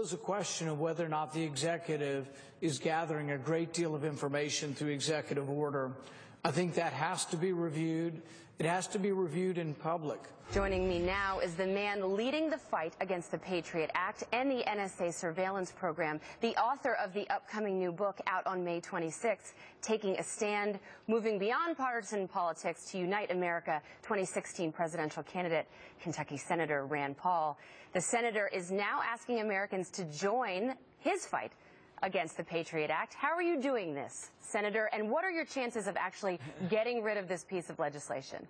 Is a question of whether or not the executive is gathering a great deal of information through executive order. I think that has to be reviewed. It has to be reviewed in public. Joining me now is the man leading the fight against the Patriot Act and the NSA surveillance program, the author of the upcoming new book out on May 26th, Taking a Stand, Moving Beyond Partisan Politics to Unite America, 2016 presidential candidate, Kentucky Senator Rand Paul. The senator is now asking Americans to join his fight against the Patriot Act. How are you doing this, Senator, and what are your chances of actually getting rid of this piece of legislation?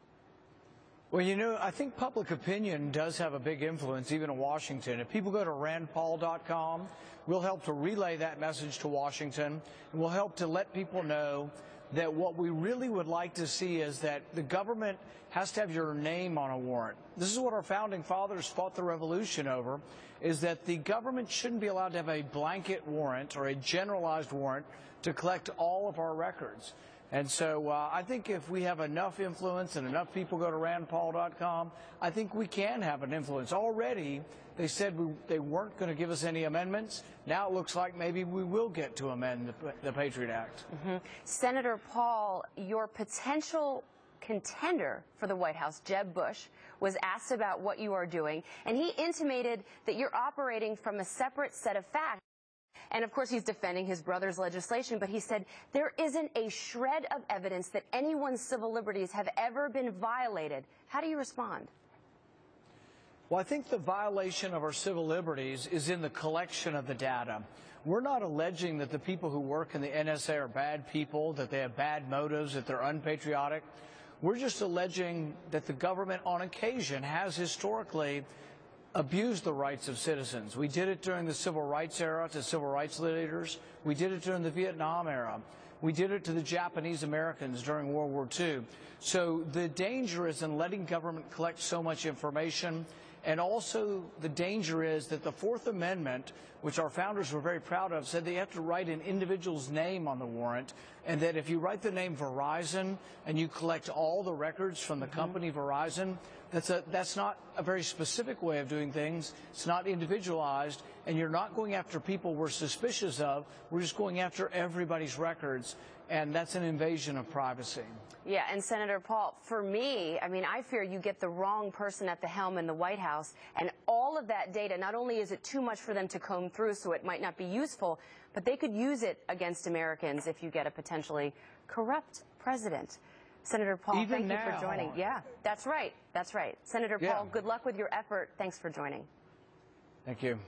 Well, you know, I think public opinion does have a big influence, even in Washington. If people go to randpaul.com, we'll help to relay that message to Washington, and we'll help to let people know that what we really would like to see is that the government has to have your name on a warrant. This is what our founding fathers fought the revolution over, is that the government shouldn't be allowed to have a blanket warrant or a generalized warrant to collect all of our records. And so I think if we have enough influence and enough people go to randpaul.com, I think we can have an influence. Already, they said they weren't going to give us any amendments. Now it looks like maybe we will get to amend the Patriot Act. Senator Paul, your potential contender for the White House, Jeb Bush, was asked about what you are doing, and he intimated that you're operating from a separate set of facts. And, of course, he's defending his brother's legislation, but he said there isn't a shred of evidence that anyone's civil liberties have ever been violated. How do you respond? Well, I think the violation of our civil liberties is in the collection of the data. We're not alleging that the people who work in the NSA are bad people, that they have bad motives, that they're unpatriotic. We're just alleging that the government on occasion has historically abused the rights of citizens. We did it during the civil rights era to civil rights leaders. We did it during the Vietnam era. We did it to the Japanese Americans during World War II. So the danger is in letting government collect so much information, and also the danger is that the Fourth Amendment, which our founders were very proud of, said they have to write an individual's name on the warrant, and that if you write the name Verizon and you collect all the records from the company Verizon, that's not a very specific way of doing things. It's not individualized, and you're not going after people we're suspicious of. We're just going after everybody's records, and that's an invasion of privacy. Yeah, and Senator Paul, for me, I fear you get the wrong person at the helm in the White House, and all of that data, not only is it too much for them to comb through, so it might not be useful, but they could use it against Americans if you get a potentially corrupt president. Senator Paul, thank you for joining. Yeah, that's right. That's right. Senator Paul, good luck with your effort. Thanks for joining. Thank you.